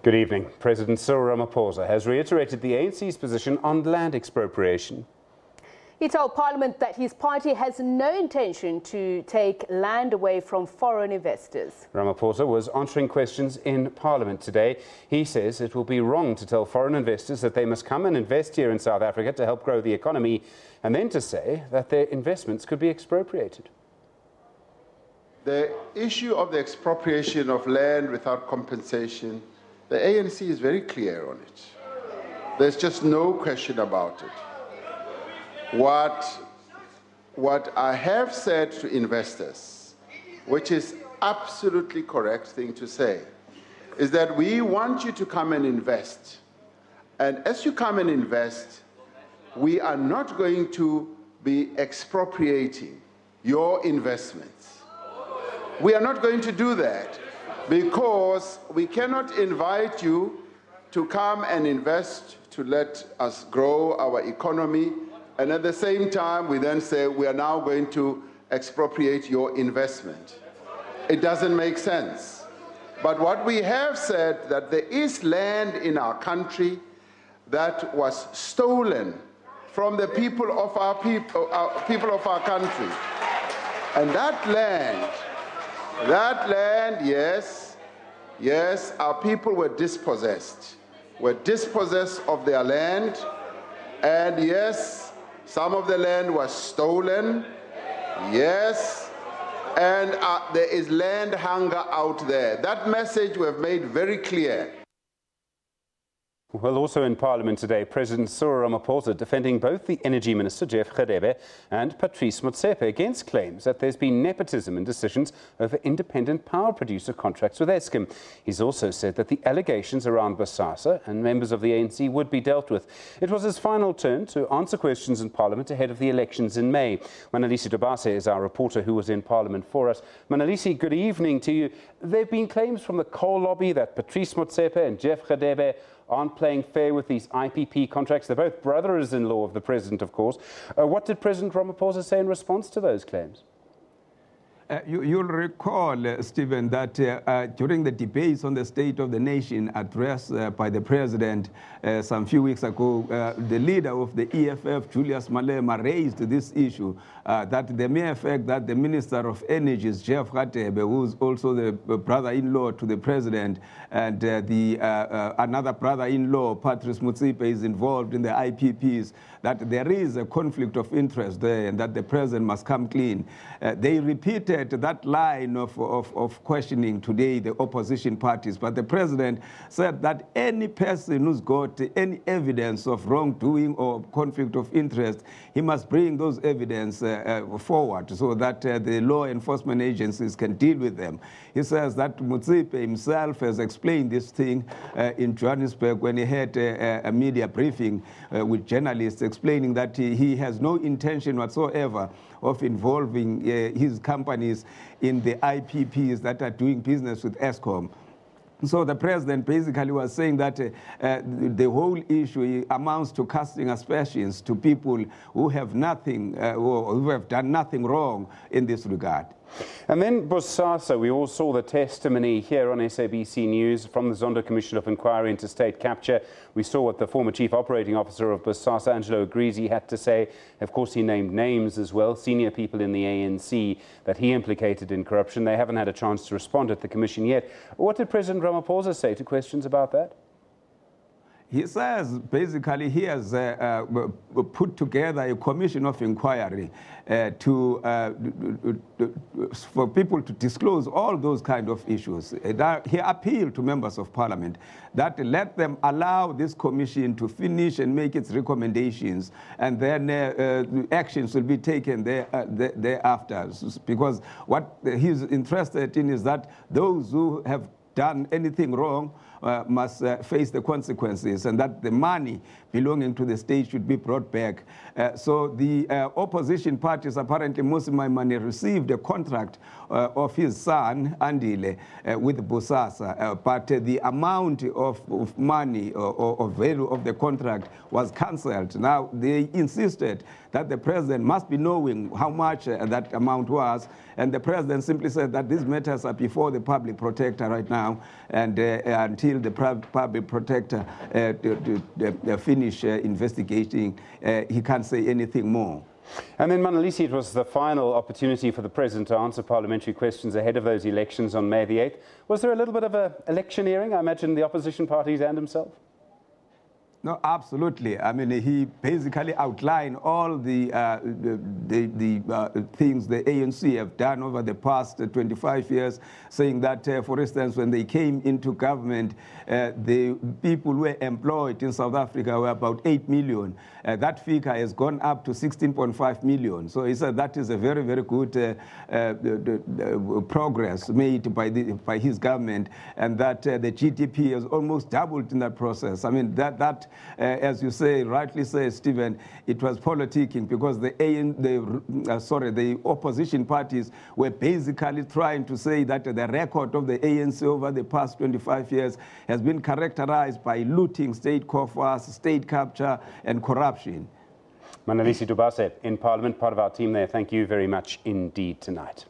Good evening. President Cyril Ramaphosa has reiterated the ANC's position on land expropriation. He told Parliament that his party has no intention to take land away from foreign investors. Ramaphosa was answering questions in Parliament today. He says it will be wrong to tell foreign investors that they must come and invest here in South Africa to help grow the economy, and then to say that their investments could be expropriated. The issue of the expropriation of land without compensation, the ANC is very clear on it. There's just no question about it. What I have said to investors, which is absolutely correct thing to say, is that we want you to come and invest. And as you come and invest, we are not going to be expropriating your investments. We are not going to do that because we cannot invite you to come and invest to let us grow our economy, and at the same time we then say we are now going to expropriate your investment. It doesn't make sense. But what we have said, that there is land in our country that was stolen from the people of our people of our country. And that land, yes, our people were dispossessed of their land, and yes, some of the land was stolen, yes, and there is land hunger out there. That message we have made very clear. Well, also in Parliament today, President Cyril Ramaphosa defending both the Energy Minister, Radebe, and Patrice Motsepe against claims that there's been nepotism in decisions over independent power producer contracts with Eskom. He's also said that the allegations around Bosasa and members of the ANC would be dealt with. It was his final turn to answer questions in Parliament ahead of the elections in May. Manele Dubase is our reporter who was in Parliament for us. Manele, good evening to you. There have been claims from the coal lobby that Patrice Motsepe and Radebe aren't playing fair with these IPP contracts. They're both brothers-in-law of the president, of course. What did President Ramaphosa say in response to those claims? You'll recall, Stephen, that during the debates on the State of the Nation addressed by the President some few weeks ago, the leader of the EFF, Julius Malema, raised this issue, that the mere fact that the Minister of Energy, Radebe, who's also the brother-in-law to the President, and another brother-in-law, Patrice Motsepe, is involved in the IPPs, that there is a conflict of interest there and that the President must come clean. They repeated that line of questioning today, the opposition parties, but the President said that any person who's got any evidence of wrongdoing or conflict of interest, he must bring those evidence forward so that the law enforcement agencies can deal with them. He says that Motsepe himself has explained this thing in Johannesburg when he had a media briefing with journalists, explaining that he has no intention whatsoever of involving his companies in the IPPs that are doing business with Eskom. So the President basically was saying that the whole issue amounts to casting aspersions to people who have nothing, or who have done nothing wrong in this regard. And then Bosasa, we all saw the testimony here on SABC News from the Zondo Commission of Inquiry into State Capture. We saw what the former Chief Operating Officer of Bosasa, Angelo Grizi, had to say. Of course, he named names as well, senior people in the ANC that he implicated in corruption. They haven't had a chance to respond at the Commission yet. What did President Ramaphosa say to questions about that? He says basically he has put together a commission of inquiry for people to disclose all those kind of issues. He appealed to members of Parliament that let them allow this commission to finish and make its recommendations, and then actions will be taken thereafter. Because what he's interested in is that those who have done anything wrong must face the consequences, and that the money belonging to the state should be brought back. So the opposition parties, apparently Mmusi Maimane, received a contract of his son, Andile, with Bosasa, but the amount of money or value of the contract was cancelled. Now, they insisted that the President must be knowing how much that amount was, and the President simply said that these matters are before the public protector right now, and until until the public protector finish investigating. He can't say anything more. And then, Manele, it was the final opportunity for the President to answer parliamentary questions ahead of those elections on May the 8th. Was there a little bit of electioneering, I imagine, the opposition parties and himself? No, absolutely. I mean, he basically outlined all the things the ANC have done over the past 25 years, saying that, for instance, when they came into government, the people who were employed in South Africa were about 8 million. That figure has gone up to 16.5 million. So he said that is a very, very good progress made by his government, and that the GDP has almost doubled in that process. I mean, as you say, rightly say, Stephen, it was politicking, because the opposition parties were basically trying to say that the record of the ANC over the past 25 years has been characterized by looting state coffers, state capture, and corruption. Manele Dubase in Parliament, part of our team there. Thank you very much indeed tonight.